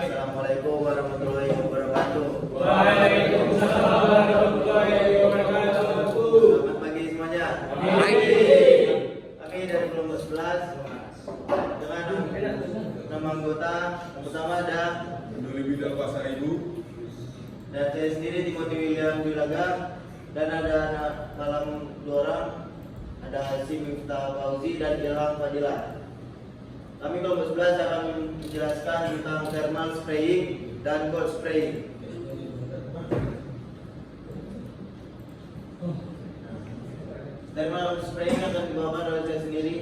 Assalamualaikum warahmatullahi wabarakatuh. Waalaikumsalam warahmatullahi wabarakatuh. Selamat pagi semuanya. Pagi. Kami dari kelompok 11 dengan nama anggota yang pertama ada Duli Bidal Pasar Ibu dan saya sendiri Timothy William Wilaga, dan ada dalam 2 orang ada Hasim Miftah Fauzi dan Ilham Fadilah. Kami kelompok 11 akan menjelaskan tentang thermal spraying dan cold spraying. Thermal spraying akan dibawakan oleh saya sendiri.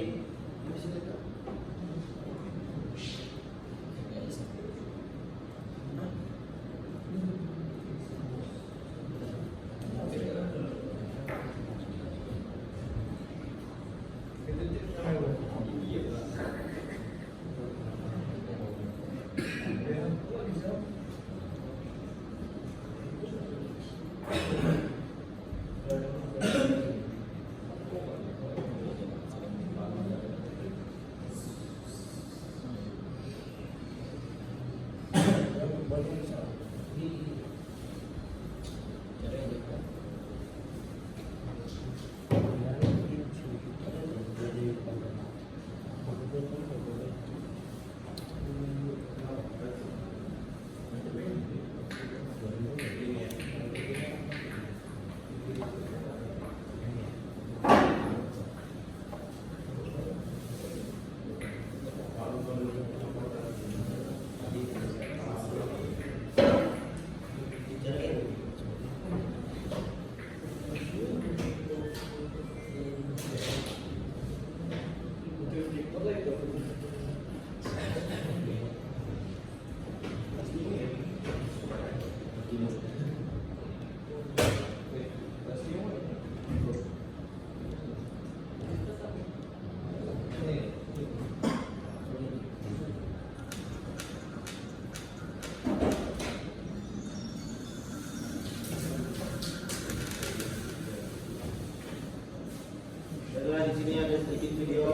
Di sini ada sedikit video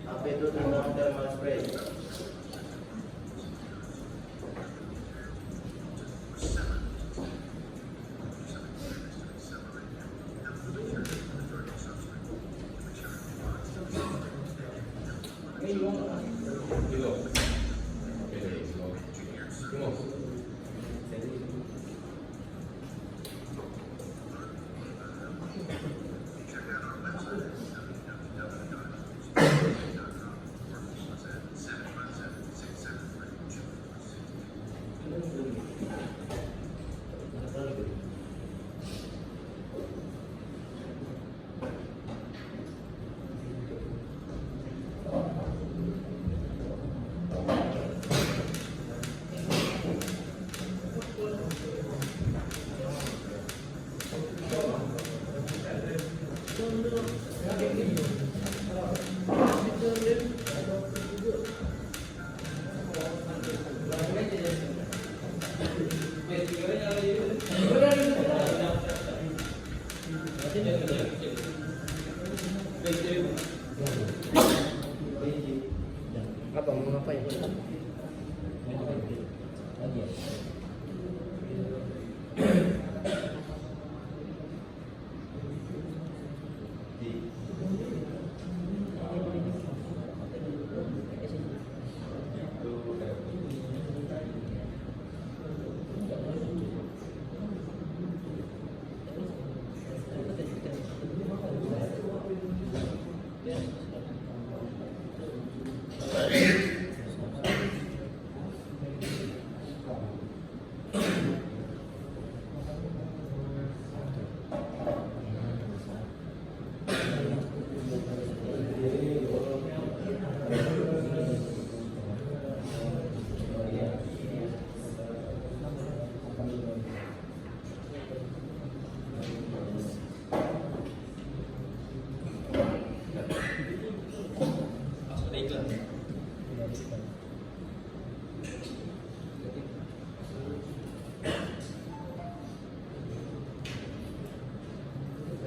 apa itu tentang thermal spray. Apa mau ngapain?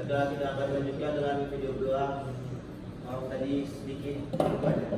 Setelah kita akan lanjutkan dengan video kedua. Maaf tadi sedikit banyak.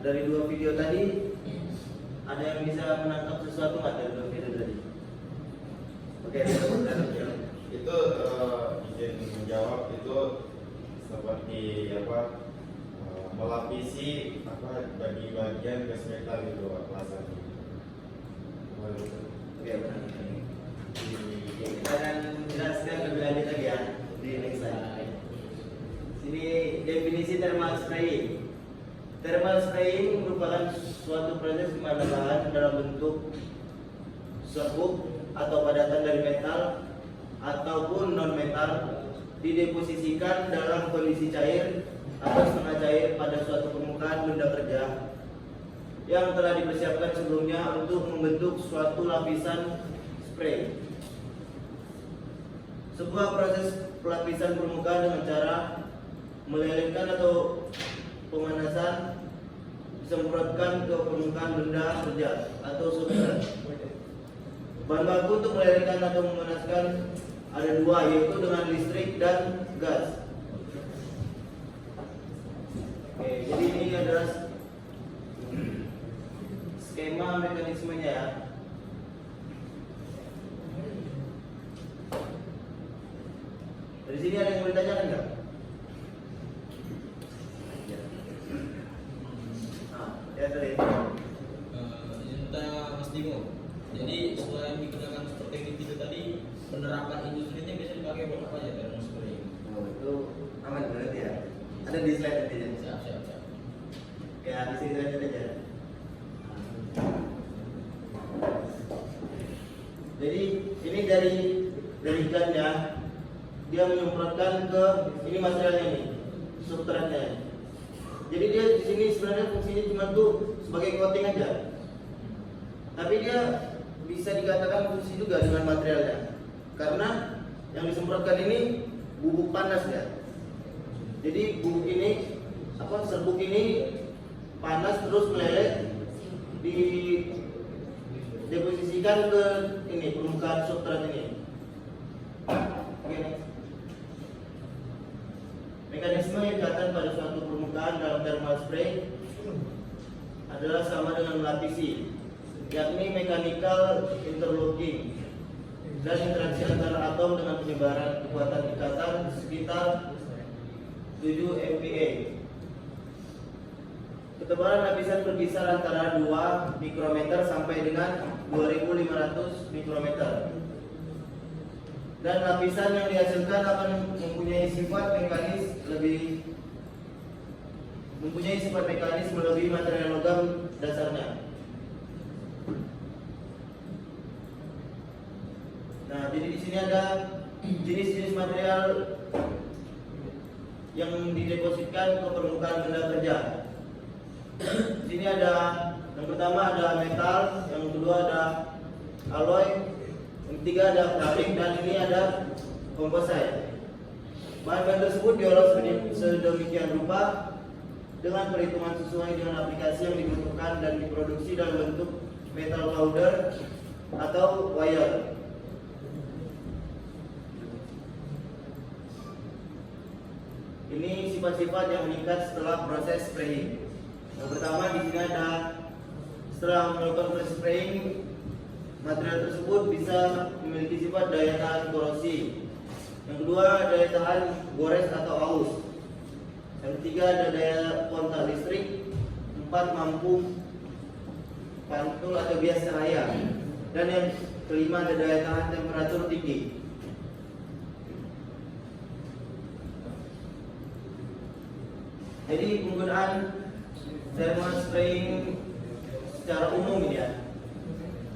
dari dua video tadi, ada yang bisa menangkap sesuatu nggak dari dua video tadi? Oke, Itu izin menjawab itu seperti apa, melapisi apa bagi bagian gas metal itu pelasan. Oke, benar. Kita akan jelaskan lebih lanjut lagi ya di next slide. Sini definisi thermal spraying. Thermal spraying merupakan suatu proses di mana bahan dalam bentuk serbuk atau padatan dari metal ataupun non metal dideposisikan dalam kondisi cair atau setengah cair pada suatu permukaan benda kerja yang telah dipersiapkan sebelumnya untuk membentuk suatu lapisan spray. Sebuah proses pelapisan permukaan dengan cara melelehkan atau pemanasan disemprotkan ke permukaan benda kerja atau substrat. Bahan baku untuk melelehkan atau memanaskan ada dua, yaitu dengan listrik dan gas. Oke, jadi ini adalah skema mekanismenya ya. Dari sini ada yang mau ditanyakan nggak? Ya tadi. Ini tanya Mas Dimo. Jadi selain digunakan seperti di video tadi, penerapan industrinya bisa dipakai buat apa aja thermal spraying? Oh, itu aman berarti ya. Ada di slide nanti ya. Siap. Ya, di sini lanjut aja. Jadi ini dari ikannya, dia menyemprotkan ke ini materialnya nih, substratnya. Jadi dia di sini sebenarnya fungsinya cuma tuh sebagai coating aja. Tapi dia bisa dikatakan fungsi juga dengan materialnya. Karena yang disemprotkan ini bubuk panas ya. Jadi bubuk ini serbuk ini panas terus meleleh di deposisikan ke ini permukaan substrat ini. Oke, next. Mekanisme ikatan pada suatu permukaan dalam thermal spray adalah sama dengan melapisi, yakni mechanical interlocking dan interaksi antara atom dengan penyebaran kekuatan ikatan sekitar 7 MPa. Ketebalan lapisan berkisar antara 2 mikrometer sampai dengan 2500 mikrometer. Dan lapisan yang dihasilkan akan mempunyai sifat mekanis melebihi material logam dasarnya. Nah, jadi di sini ada jenis-jenis material yang didepositkan ke permukaan benda kerja. Di sini ada yang pertama ada metal, yang kedua ada alloy, yang ketiga ada keramik, dan ini ada komposite. Bahan-bahan tersebut diolah sedemikian rupa dengan perhitungan sesuai dengan aplikasi yang dibutuhkan dan diproduksi dalam bentuk metal powder atau wire. Ini sifat-sifat yang meningkat setelah proses spraying. Yang pertama di sini ada setelah melakukan proses spraying, material tersebut bisa memiliki sifat daya tahan korosi. Yang kedua daya tahan gores atau aus. Yang ketiga ada daya kontak listrik. 4 mampu pantul atau bias cahaya. Dan yang kelima ada daya tahan temperatur tinggi. Jadi penggunaan thermal spraying secara umum ini ya,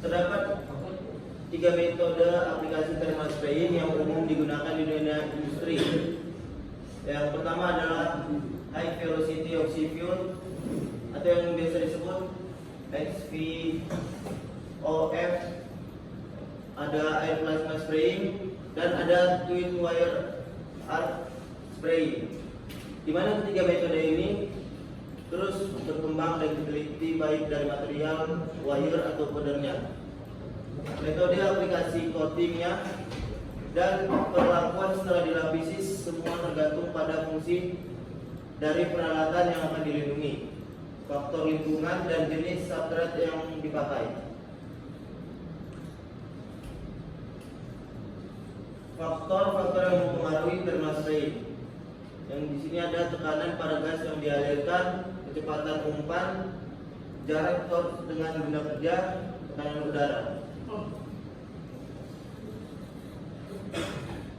terdapat 3 metode aplikasi thermal spraying yang umum digunakan di dunia industri. Yang pertama adalah high velocity oxy-fuel atau yang biasa disebut HVOF, ada air plasma spraying, dan ada twin wire arc spraying. Di mana ketiga metode ini terus berkembang dan diteliti baik dari material, wire atau powdernya, metode aplikasi coatingnya, dan perlakuan setelah dilapisi semua tergantung pada fungsi dari peralatan yang akan dilindungi. faktor lingkungan, dan jenis substrat yang dipakai. Faktor-faktor yang mempengaruhi thermal spraying. Yang di sini ada tekanan pada gas yang dialirkan, kecepatan umpan, jarak torque dengan benda kerja, tekanan udara.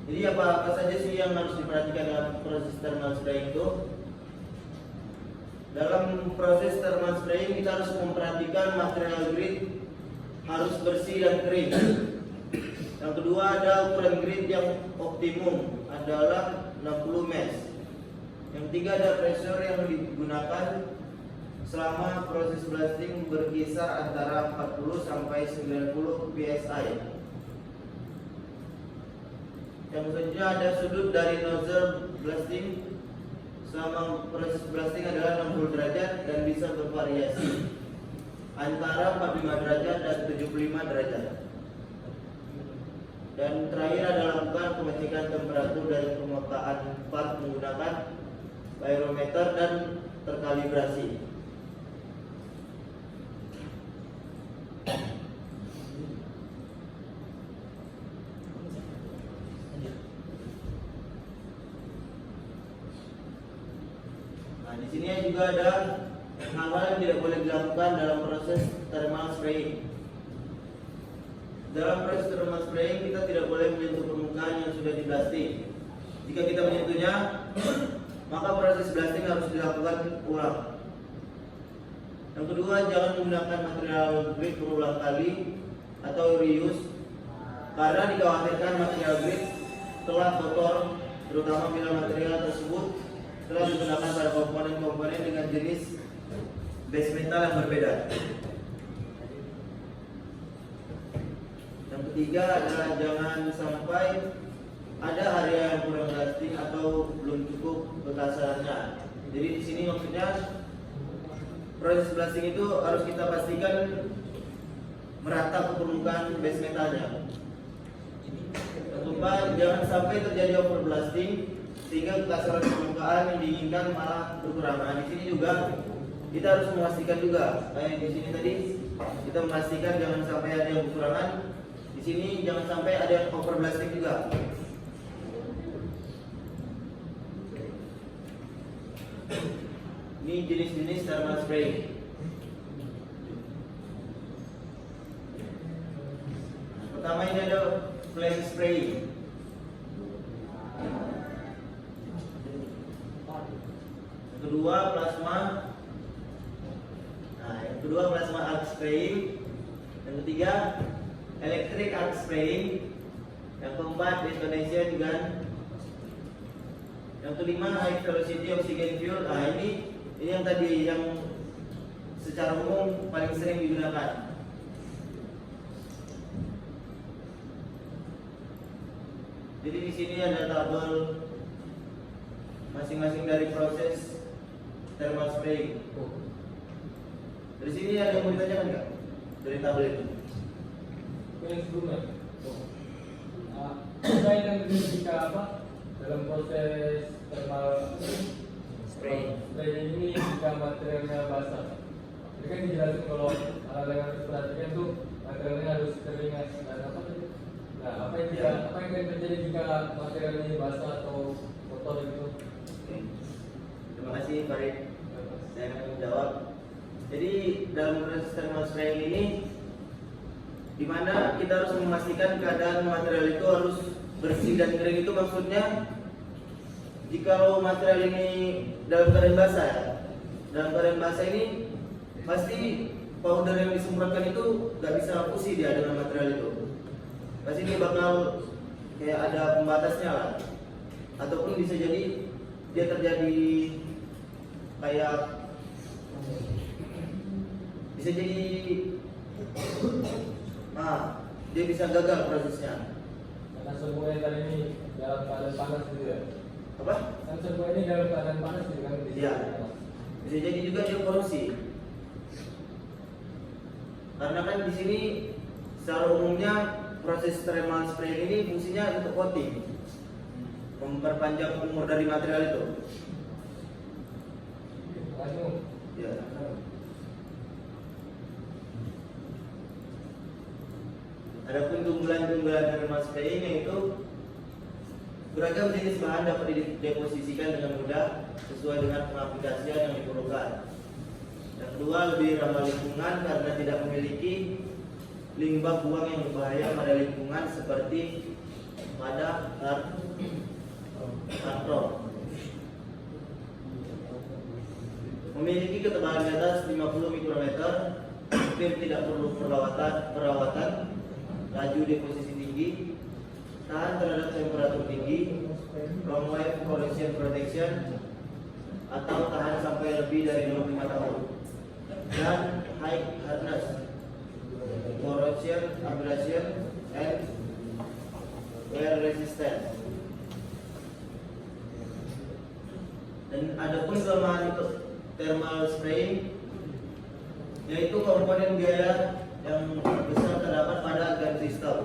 Jadi apa saja sih yang harus diperhatikan dalam proses thermal spraying itu? Dalam proses thermal spraying kita harus memperhatikan material grid harus bersih dan kering. Yang kedua, ada ukuran grid yang optimum adalah 60 mesh. Yang ketiga, ada pressure yang digunakan selama proses blasting berkisar antara 40 sampai 90 psi. Yang selanjutnya ada sudut dari nozzle blasting selama proses blasting adalah 60 derajat dan bisa bervariasi antara 45 derajat dan 75 derajat. Dan terakhir adalah lakukan pengecekan temperatur dari permukaan part menggunakan barometer dan terkalibrasi. Nah, di sini juga ada hal-hal yang tidak boleh dilakukan dalam proses thermal spraying. Dalam proses thermal spraying kita tidak boleh menyentuh permukaan yang sudah di blasting. Jika kita menyentuhnya, maka proses blasting harus dilakukan ulang. Yang kedua, jangan menggunakan material grid berulang kali atau reuse, karena dikhawatirkan material grid telah kotor, terutama bila material tersebut telah digunakan pada komponen-komponen dengan jenis base metal yang berbeda. Yang ketiga adalah jangan sampai ada area yang kurang blasting atau belum cukup betasannya. Jadi di sini maksudnya proses blasting itu harus kita pastikan merata ke permukaan base metalnya. Yang keempat, jangan sampai terjadi overblasting sehingga kekasaran permukaan yang diinginkan malah berkurang. Nah, di sini juga kita harus memastikan juga, kayak di sini tadi kita memastikan jangan sampai ada yang kekurangan. Di sini jangan sampai ada yang overblasting juga. Ini jenis-jenis thermal spraying. Pertama ini ada flame spraying. Kedua plasma. Nah, yang kedua plasma arc spraying. Yang ketiga electric arc spraying. Yang keempat detonation gun. Yang kelima high velocity oxygen fuel. Nah, ini yang tadi yang secara umum paling sering digunakan. Jadi di sini ada tabel masing-masing dari proses thermal spraying. Dari sini ada yang mau ditanyakan nggak dari tabel itu? Instrumen. Saya yang jika apa dalam proses thermal spraying ini jika materialnya basah. Jadi kan dijelasin kalau hal yang harus diperhatikan tuh materialnya harus keringat dan apa tadi? Nah, apa yang akan terjadi jika material ini basah atau kotor gitu? Oke. Terima kasih Farid. Saya akan menjawab. Jadi dalam proses thermal spraying ini, di mana kita harus memastikan keadaan material itu harus bersih dan kering. Itu maksudnya jika material ini dalam keadaan basah, dalam keadaan basah ini pasti powder yang disemprotkan itu nggak bisa fusi dia dengan material itu. Pasti ini bakal kayak ada pembatasnya lah, ataupun bisa jadi dia terjadi kayak bisa jadi dia bisa gagal prosesnya. Karena semuanya tadi ini dalam keadaan panas gitu ya. Apa? Kan semua ini dalam keadaan panas gitu kan? Iya. Bisa jadi juga dia korupsi. Karena kan di sini secara umumnya proses thermal spraying ini fungsinya untuk coating, memperpanjang umur dari material itu. Langsung. Ya. Adapun keunggulan-keunggulan thermal spraying yaitu beragam jenis bahan dapat dideposisikan dengan mudah sesuai dengan pengaplikasian yang diperlukan. Yang kedua, lebih ramah lingkungan karena tidak memiliki limbah buang yang berbahaya pada lingkungan seperti pada karton. Memiliki ketebalan di atas 50 mikrometer, hampir tidak perlu perawatan, laju deposisi tinggi, tahan terhadap temperatur tinggi, long life corrosion protection, atau tahan sampai lebih dari 25 tahun, dan high hardness, corrosion, abrasion, and wear resistance. Dan ada pun kelemahan untuk thermal spraying, yaitu komponen biaya yang besar terdapat pada gun system,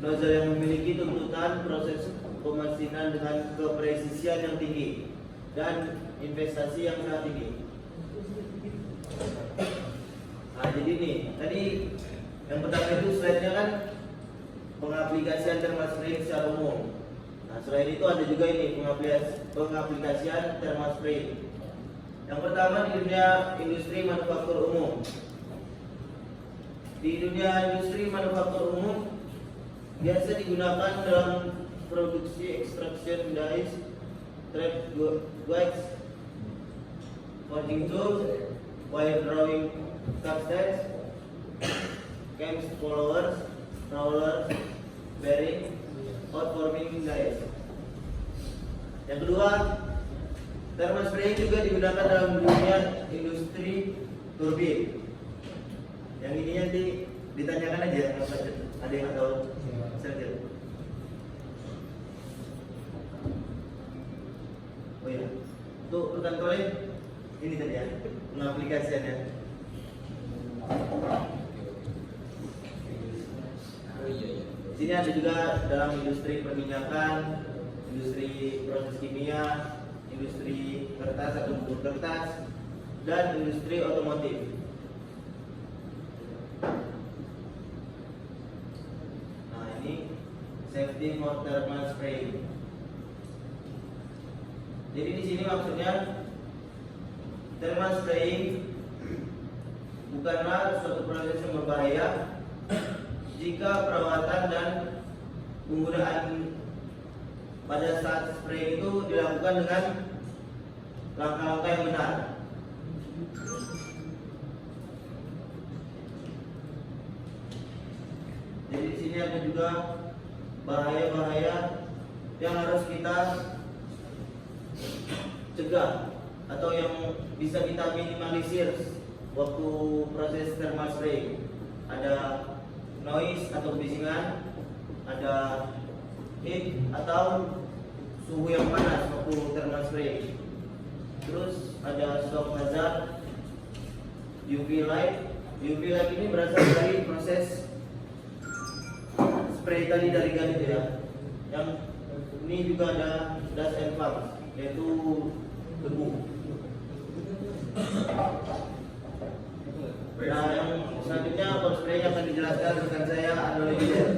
nozzle yang memiliki tuntutan proses pemesinan dengan kepresisian yang tinggi dan investasi yang sangat tinggi. Nah, jadi nih, tadi yang pertama itu slide-nya kan pengaplikasian thermal spraying secara umum. Nah, selain itu ada juga ini pengaplikasian thermal spraying. Yang pertama di dunia industri manufaktur umum. Di dunia industri manufaktur umum biasa digunakan dalam produksi extraction dies, trap wax, forging tools, wire drawing substance, cams followers, rollers, bearing, hot forming dies. Yang kedua, thermal spraying juga digunakan dalam dunia industri turbin. Yang ini nanti ditanyakan aja, ada yang tahu? Saja. Oh iya, untuk rekan kolej ini tadi ya, pengaplikasiannya. Di sini ada juga dalam industri perminyakan, industri proses kimia, industri kertas atau buku kertas, dan industri otomotif. Nah, ini safety for thermal spraying. Jadi di sini maksudnya thermal spraying bukanlah suatu proses yang berbahaya jika perawatan dan penggunaan pada saat spray itu dilakukan dengan langkah-langkah yang benar. Jadi di sini ada juga bahaya-bahaya yang harus kita cegah atau yang bisa kita minimalisir waktu proses thermal spray. Ada noise atau kebisingan, ada heat atau suhu yang panas waktu thermal spray. Terus ada shock hazard, UV light. UV light ini berasal dari proses spray tadi dari gun itu ya. Yang ini juga ada dust and fumes, yaitu debu. Nah, yang selanjutnya cold spray yang akan dijelaskan rekan saya Andoli Bidel.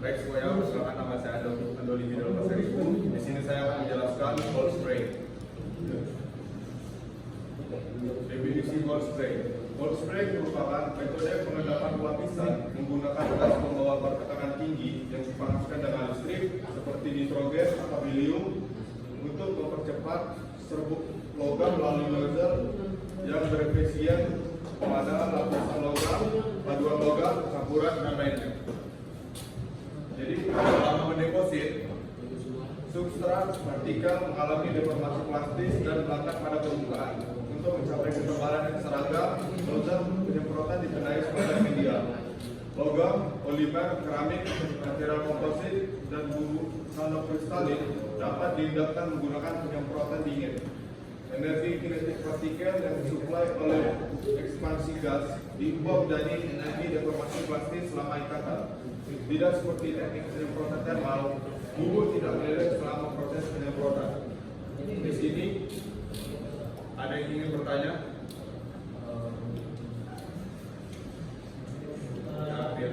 Baik semuanya, perkenalkan nama saya Andoli Bidel Pasar Ibu. Di sini saya akan menjelaskan cold spray. Definisi cold spray. Cold spray merupakan metode pengendapan lapisan menggunakan gas pembawa bertekanan tinggi yang dipanaskan dengan listrik seperti nitrogen atau helium untuk mempercepat serbuk logam melalui nozzle yang berefisien pada lapisan logam, paduan logam, campuran dan lainnya. Jadi dalam mendeposit, substrat partikel mengalami deformasi plastis dan melekat pada permukaan. Untuk mencapai ketebalan yang seragam, nozzle penyemprotan dikenai sebagai media. Logam, polimer, keramik, material komposit, dan bumbu nanokristalin dapat diindahkan menggunakan penyemprotan dingin. Energi kinetik partikel yang disuplai oleh ekspansi gas diubah menjadi energi deformasi plastis selama ikatan. Tidak seperti teknik penyemprotan thermal, bubur tidak meleleh selama proses penyemprotan. Di sini ada yang ingin bertanya? Ya, biar.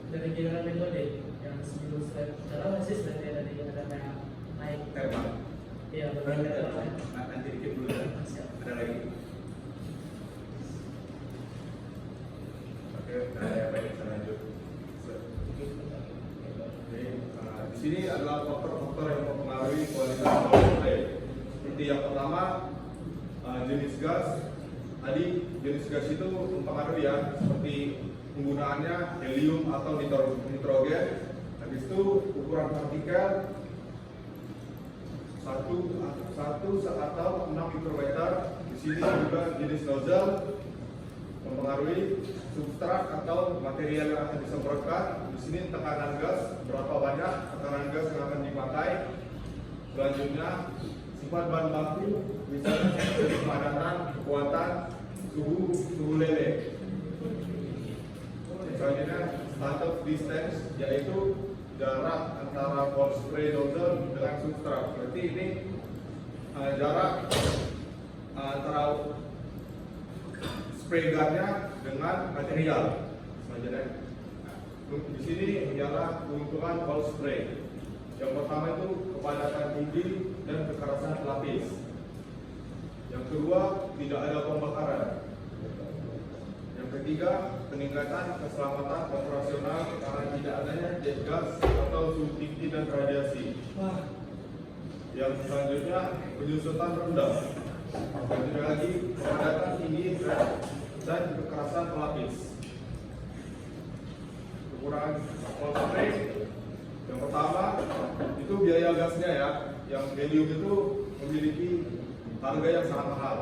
dari giliran metode yang sebelum slide dalam masih slide tadi ada naik. Tema. Iya, benar. Nanti dikit dulu ya. Ada lagi. Oke, baik, kita lanjut. Jadi, di sini adalah faktor-faktor yang mempengaruhi kualitas powertrain. Seperti yang pertama, jenis gas. Tadi jenis gas itu mempengaruhi ya, seperti penggunaannya helium atau nitrogen. Habis itu ukuran partikel 1 atau 6 mikrometer. Di sini juga jenis nozzle mempengaruhi substrat atau material yang akan disemprotkan. Di sini tekanan gas berapa banyak tekanan gas yang akan dipakai. Selanjutnya sifat bahan baku, misalnya kepadatan, kekuatan, suhu lele. Selanjutnya status distance, yaitu jarak antara ball spray nozzle dengan substrat. Berarti ini jarak antara spray gunnya dengan material. Selanjutnya, di sini ialah keuntungan ball spray. Yang pertama itu kepadatan tinggi dan kekerasan pelapis. Yang kedua, tidak ada pembakaran. Yang ketiga, peningkatan keselamatan operasional karena tidak adanya jet gas atau suhu tinggi dan radiasi. Yang selanjutnya, penyusutan rendah. Selanjutnya lagi, kepadatan tinggi dan kekerasan pelapis. Kekurangan ball spray. Yang pertama, itu biaya gasnya ya. Yang helium itu memiliki harga yang sangat mahal.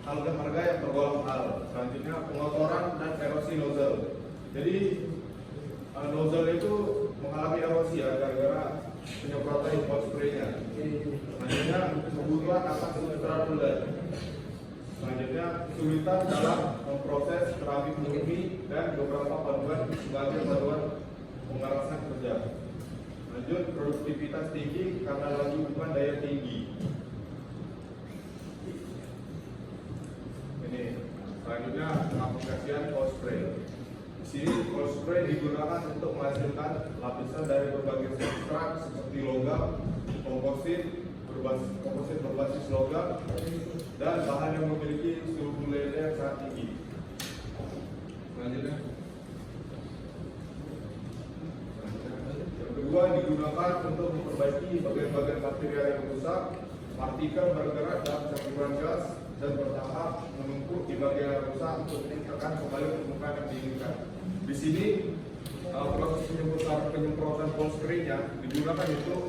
Harga yang tergolong mahal. Selanjutnya pengotoran dan erosi nozzle. Jadi nozzle itu mengalami erosi ya gara-gara penyemprotan ball spray-nya. Selanjutnya kebutuhan akan substrat bulat. Selanjutnya kesulitan dalam memproses keramik murni dan beberapa paduan sebagai paduan pengerasan kerja. Lanjut, produktivitas tinggi karena lagi bukan daya tinggi. Ini selanjutnya pengaplikasian cold spray. Di sini cold spray digunakan untuk menghasilkan lapisan dari berbagai substrat seperti logam, komposit berbasis logam, dan bahan yang memiliki suhu lele yang sangat tinggi. Selanjutnya. Kedua, digunakan untuk memperbaiki bagian-bagian material yang rusak. Partikel bergerak dalam campuran gas dan bertahap menumpuk di bagian yang rusak untuk meningkatkan kembali permukaan yang diinginkan. Di sini proses penyemprotan ball spray-nya digunakan untuk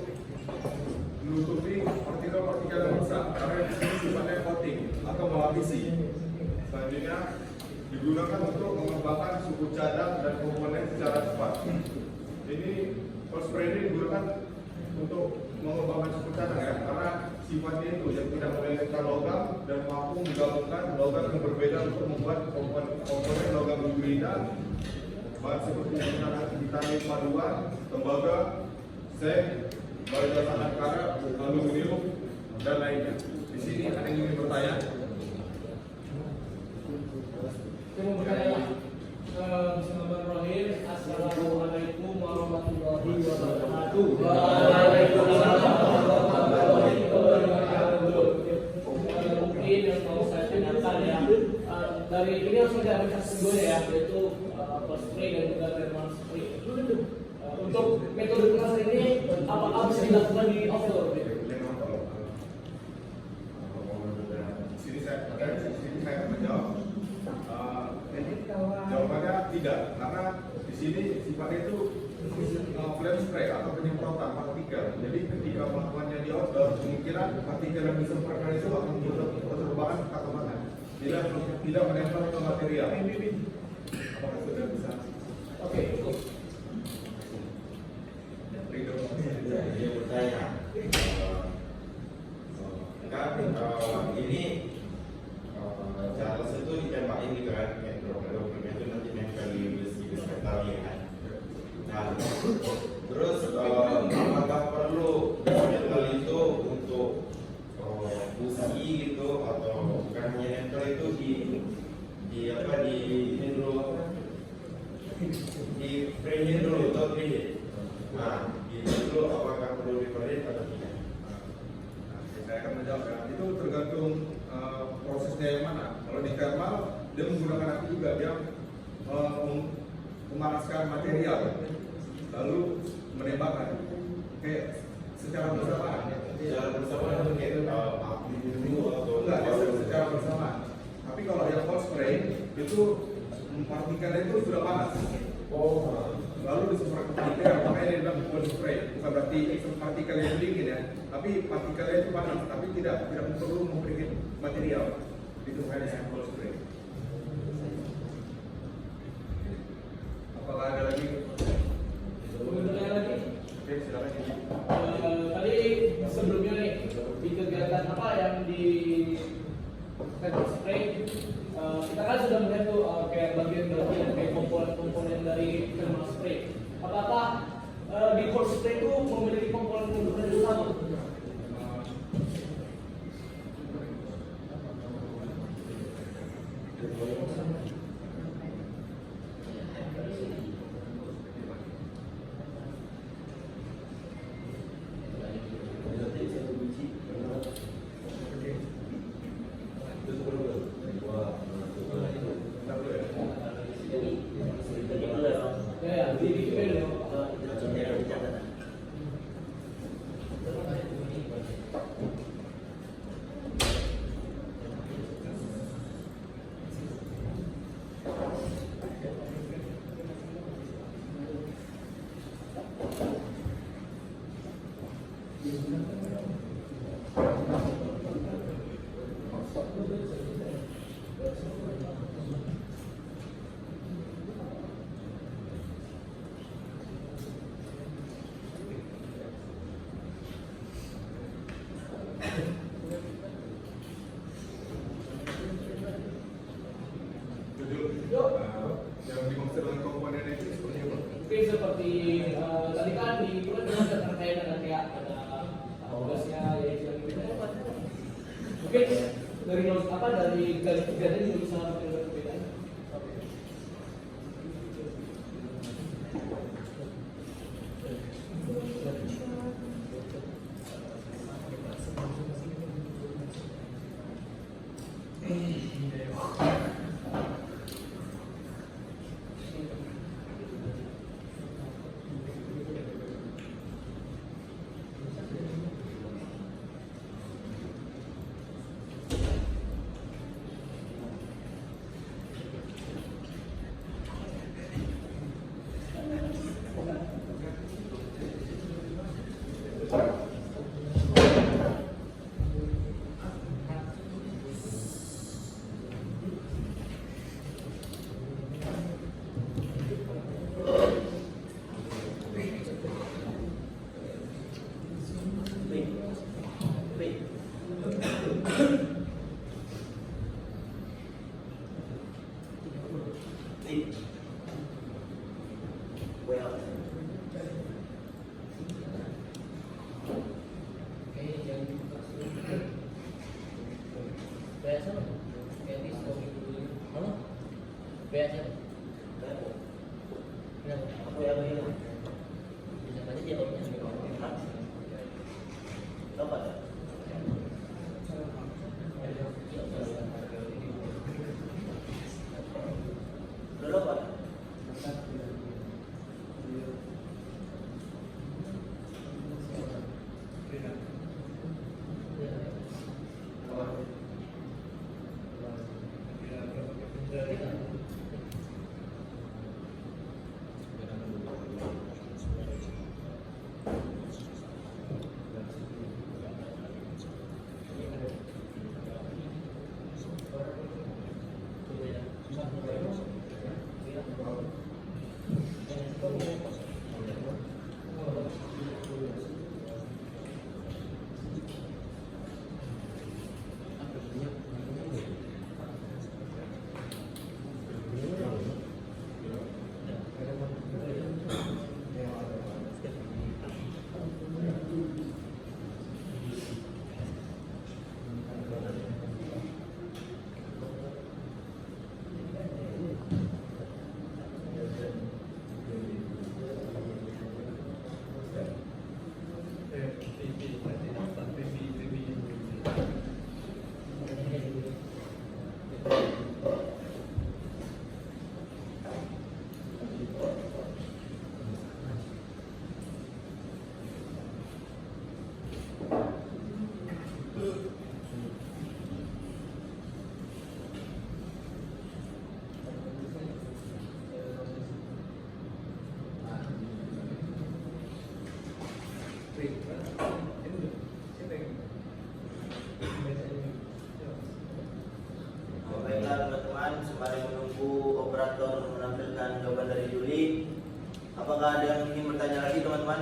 menutupi partikel-partikel yang rusak karena di sini sifatnya coating atau melapisi. Selanjutnya digunakan untuk mengembangkan suku cadang dan komponen secara cepat. Ini ball spray ini digunakan untuk mengembangkan suku cadang ya, karena sifatnya itu yang tidak memiliki logam dan mampu menggabungkan logam yang berbeda untuk membuat komponen logam hibrida, bahan seperti menggunakan titanium paduan, tembaga, zinc, baja tanah karat, aluminium, dan lainnya. Di sini ada yang ingin bertanya? Saya mau bertanya, Bismillahirrahmanirrahim. Assalamualaikum warahmatullahi wabarakatuh. Waalaikumsalam warahmatullahi wabarakatuh. Mungkin yang mau saya tanyakan ya, dari ini sudah ada kategori ya, yaitu ball spray dan juga thermal spray. Untuk metode kelas ini apakah bisa dilakukan di outdoor? Sini saya akan menjawab. Jawabannya tidak, karena di sini sifatnya itu flame spray atau penyemprotan partikel. Jadi ketika melakukannya di outdoor, kemungkinan partikel yang disemprotkan itu akan berterbangan ke kemana? Tidak menempel ke material. Apakah sudah bisa? Oke, cukup. Dia bertanya, kan ini Charles itu ditembakin gitu kan, metro itu nanti nempel di besi metalnya kan. Nah, terus apakah perlu metal itu untuk busi gitu atau bukan hanya nempel itu di ini dulu di preheat dulu atau preheat. Nah, ini dulu apakah perlu di preheat atau tidak? Saya akan menjawab ya. Itu tergantung prosesnya yang mana. Kalau di thermal dia menggunakan api juga, dia memanaskan material lalu menembakkan. Oke, secara bersamaan. Secara bersamaan atau kayak api dulu atau Enggak, dia secara bersamaan. Tapi kalau yang cold spray itu partikelnya itu sudah panas. oh, Lalu disemprot ke partikel, makanya dia bilang cold spray. Bukan berarti partikelnya itu dingin ya, tapi partikelnya itu panas, tapi tidak perlu memberikan material. Itu hanya yang cold spray. Apakah ada lagi? Kemudian lagi, Oke, silakan. tadi sebelumnya nih di kegiatan apa yang di thermal spray, kita kan sudah melihat tuh kayak bagian-bagian kayak komponen-komponen dari thermal spray. Apakah di cold spray itu memiliki komponen-komponen yang sama? Ya, di dulu. Yang dimaksud dengan komponen itu seperti apa? Mungkin seperti tadi kan di itu kan ada terkait dengan kayak ada tugasnya ya itu yang gitu. Mungkin dari apa dari garis tiga tadi juga bisa berbeda. Apakah ada yang ingin bertanya lagi teman-teman?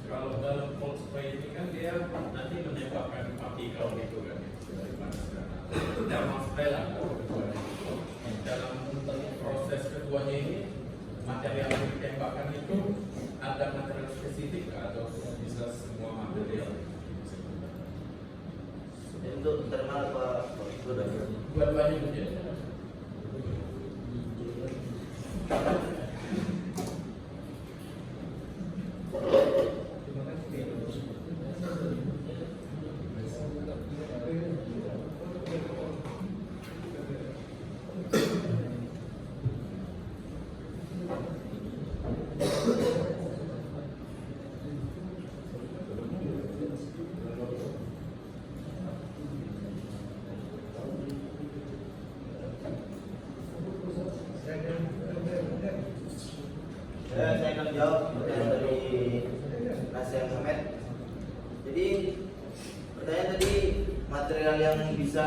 Kalau dalam cold spray ini kan dia nanti menembakkan partikel gitu kan dari mana thermal spray lah. Dalam proses keduanya ini material yang ditembakkan itu ada material spesifik atau bisa semua material? Untuk thermal apa? Dua-duanya mungkin. Saya akan jawab pertanyaan dari Nasir Ahmed. Jadi pertanyaan tadi material yang bisa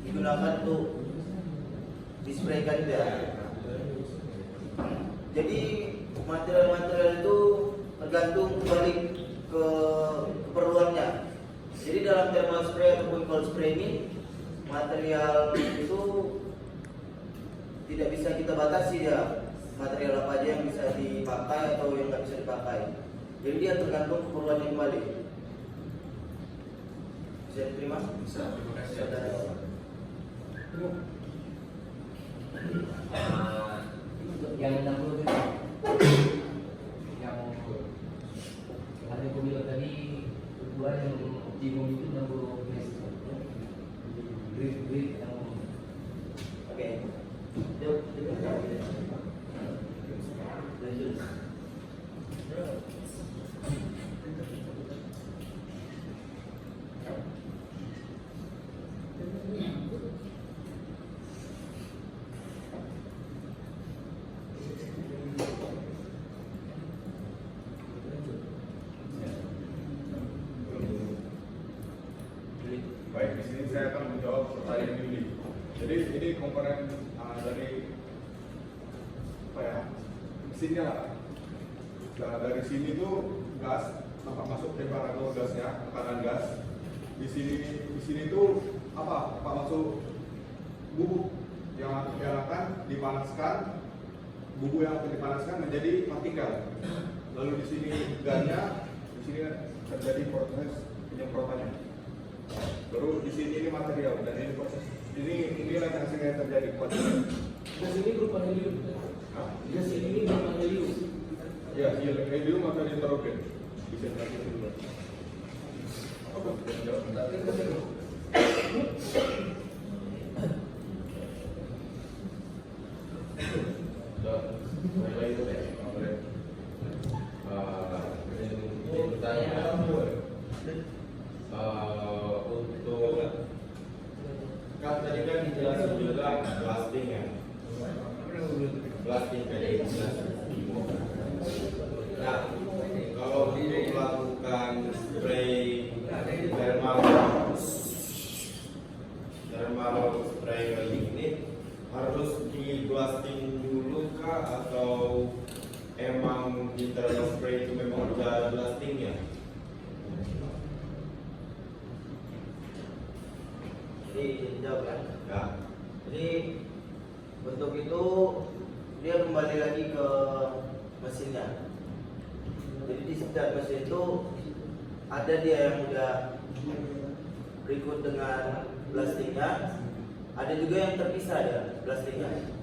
digunakan untuk dispraykan itu ya. Jadi material-material itu tergantung kembali ke keperluannya. Jadi dalam thermal spray ataupun cold spray ini material itu tidak bisa kita batasi ya. Material apa aja yang bisa dipakai atau yang nggak bisa dipakai. Jadi dia tergantung keperluannya kembali. Bisa diterima? Bisa. Terima kasih. Yang 60 itu yang ada yang bilang tadi dua yang optimum itu 60 mes grid yang Oke. Lanjut. Baik, di sini saya akan menjawab pertanyaan Yuli. Jadi ini komponen dari apa ya? Mesinnya lah. Nah, dari sini tuh gas masuk temperatur gasnya, tekanan gas. Di sini tuh apa masuk bubuk yang akan dipanaskan, bubuk yang akan dipanaskan menjadi partikel. Lalu di sini gasnya, di sini terjadi proses penyemprotannya. Baru di sini ini material dan ini proses inilah yang sehingga terjadi kualitas. Gas ini berupa helium. Gas ini berupa helium. Ya, helium atau nitrogen. Bisa terjadi dulu. Apa? Mulai itu deh. Pertanyaan untuk kan tadi kan dijelasin juga blasting ya, blasting kayak nah kalau untuk melakukan spray thermal spray kayak ini harus di blasting dulu kah atau emang di thermal spray itu memang udah ada blastingnya? Jadi jawab kan? Ya. Jadi untuk itu dia kembali lagi ke mesinnya. Jadi di setiap mesin itu ada dia yang udah berikut dengan blastingnya, ada juga yang terpisah ya blastingnya.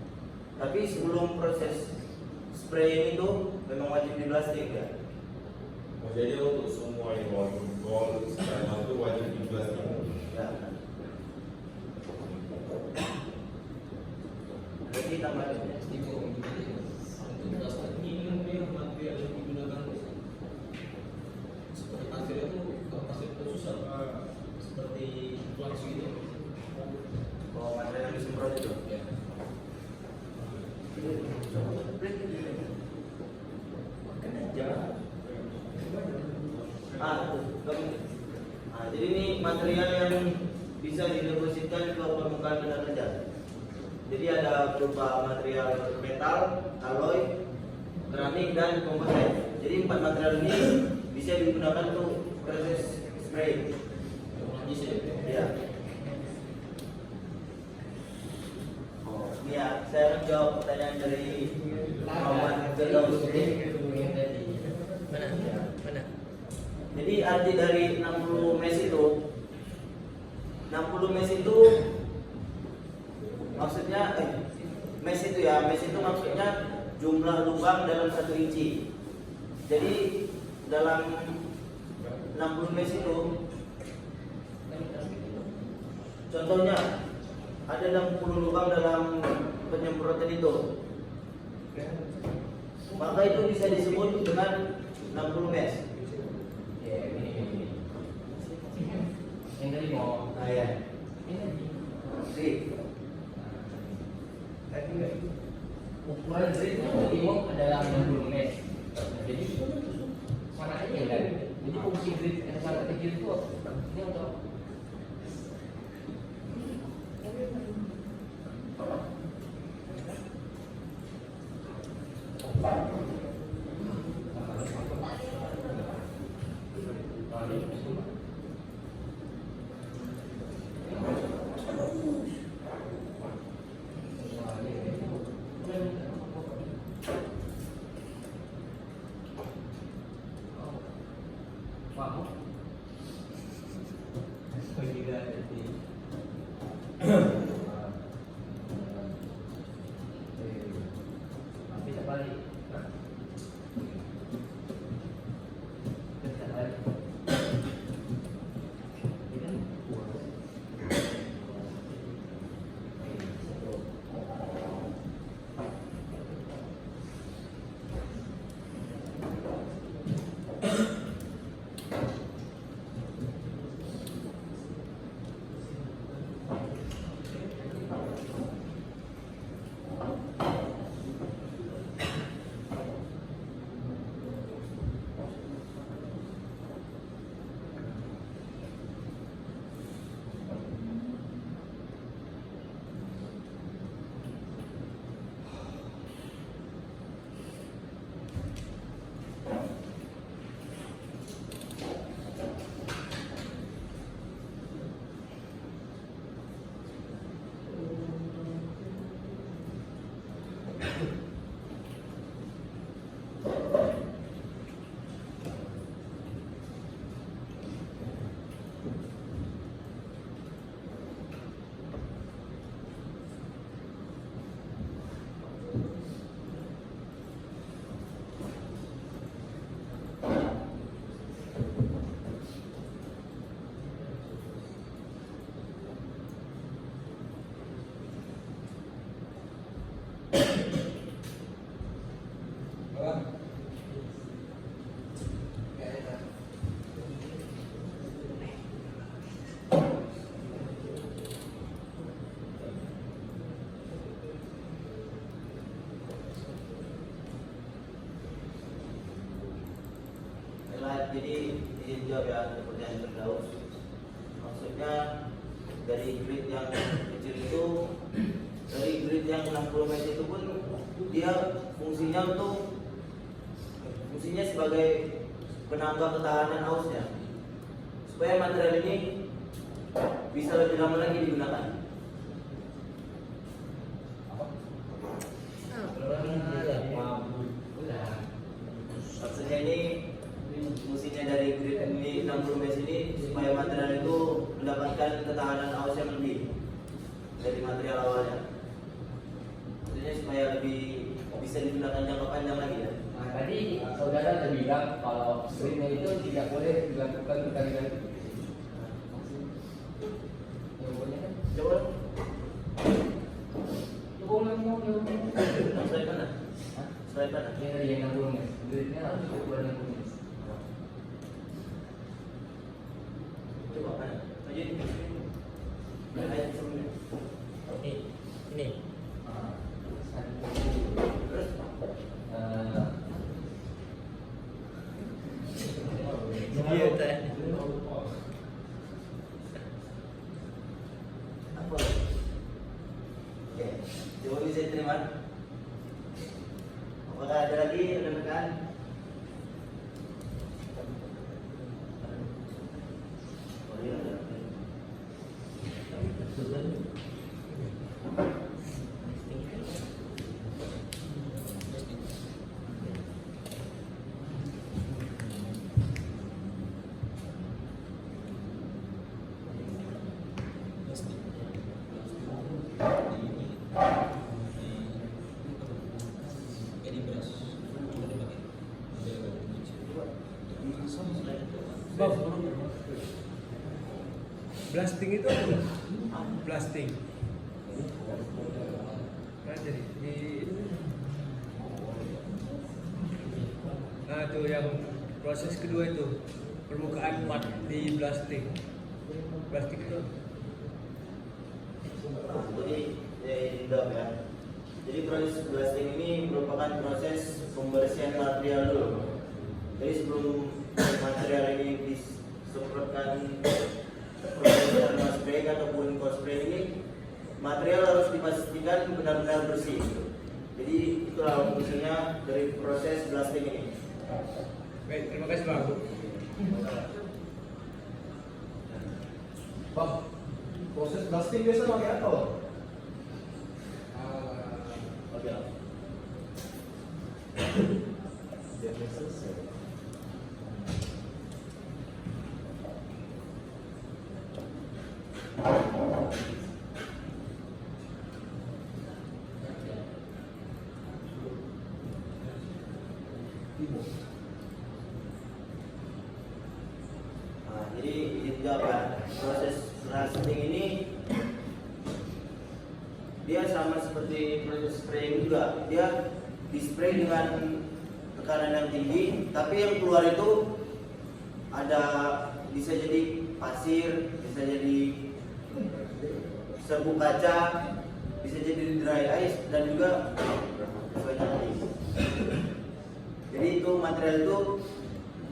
Tapi sebelum proses spray itu memang wajib di blasting ya. Jadi untuk semua yang gold sekarang itu wajib di blasting. Ya. Jadi tambahnya Untuk plastik ini material yang digunakan seperti pasir itu, kalau pasir itu susah seperti flux gitu. oh, material yang disemprot itu. Ya. Jadi ini material yang bisa didepositkan ke permukaan benda kerja. Jadi ada berupa material metal, alloy, keramik, dan komposit. Jadi 4 material ini bisa digunakan untuk proses spray. Ya. Oh, ini ya, saya akan jawab pertanyaan dari Muhammad Firdaus. Mana? Jadi arti dari 60 mes itu, 60 mes itu maksudnya mes itu ya, mes itu maksudnya jumlah lubang dalam 1 inci. Jadi dalam 60 mes itu, contohnya ada 60 lubang dalam penyemprotan itu, maka itu bisa disebut dengan 60 mes. Yang tadi mau Ya. ukuran grid optimum adalah 60 mes. Jadi sama aja kan. Jadi fungsi grid yang sangat kecil itu ini untuk jadi izin jawab ya untuk pertanyaan Firdaus. Maksudnya dari grid yang kecil itu, dari grid yang 60 meter itu pun dia fungsinya sebagai penambah ketahanan hausnya, supaya material ini bisa lebih lama lagi digunakan. Maksudnya ini fungsinya dari grid ini 60 mes ini supaya material itu mendapatkan ketahanan aus yang lebih dari material awalnya. Maksudnya supaya lebih bisa digunakan jangka panjang lagi ya. Nah, tadi saudara sudah bilang kalau screennya itu tidak boleh dilakukan berkali-kali. Jawabannya kan? Coba. Jawabannya Slide mana? Hah? Slide mana? Yang tadi yang 60 mes. Gridnya harus ukuran 60 mes. Coba mana? Lanjut. Ayat sebelumnya. Ini. Terus apa? Oke, coba bisa teman-teman. Apakah ada lagi rekan-rekan? Oh, iya, ada. Bob, blasting itu apa? Blasting. Nah, jadi nah itu yang proses kedua itu permukaan mat di blasting. Blasting itu Jadi ya. Jadi proses blasting ini merupakan proses pembersihan material dulu. Jadi sebelum material ini disemprotkan proses thermal spraying ataupun cold spray ini, material harus dipastikan benar-benar bersih. Jadi itulah fungsinya dari proses blasting ini. baik, terima kasih Bang. Bang, proses blasting biasa pakai apa? Oke. Nah, jadi itu apa? Proses blasting ini dia sama seperti proses spraying juga. Dia dispray dengan tekanan yang tinggi, tapi yang keluar itu ada bisa jadi pasir, bisa jadi serbuk kaca, bisa jadi dry ice dan juga banyak lagi. Jadi itu material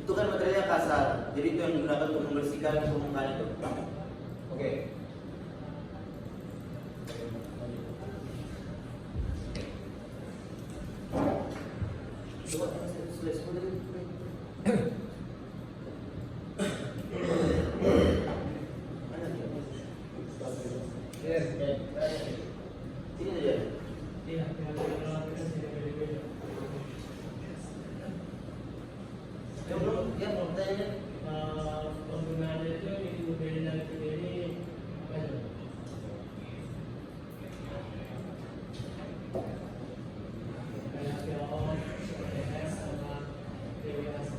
itu kan materialnya kasar. Jadi itu yang digunakan untuk membersihkan permukaan itu. Oke. Coba slide dulu. Mana dia? Yes. Sini aja. Iya, Ya belum, ya mau tanya. penggunaannya itu di dan ini apa itu? Kayak PO, PS sama PWS.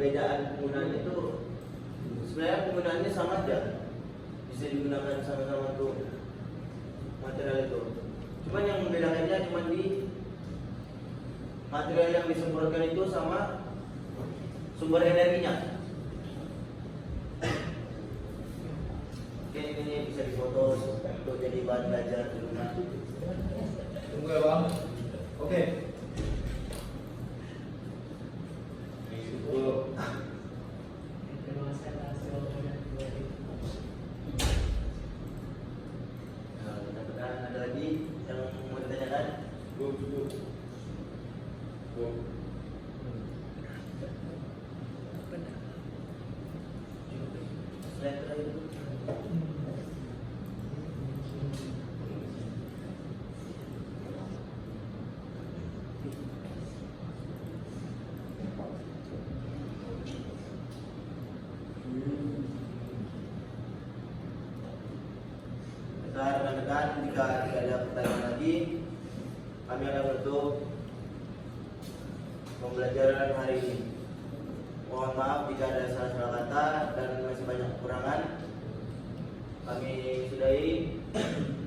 perbedaan penggunaan itu sebenarnya penggunaannya sama aja, bisa digunakan sama-sama untuk material itu. Cuman yang membedakannya cuma di material yang disemprotkan itu sama sumber energinya. Oke, ini bisa difoto untuk jadi bahan belajar di rumah. Tunggu ya bang. Oke. Nah, mudah-mudahan ada lagi yang mau ditanyakan. Slide terakhir. Nah, rekan-rekan, jika tidak ada pertanyaan lagi, kami akan menutup pembelajaran hari ini. Mohon maaf jika ada salah-salah kata dan masih banyak kekurangan. Kami sudahi.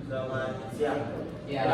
Selamat siang. Ya.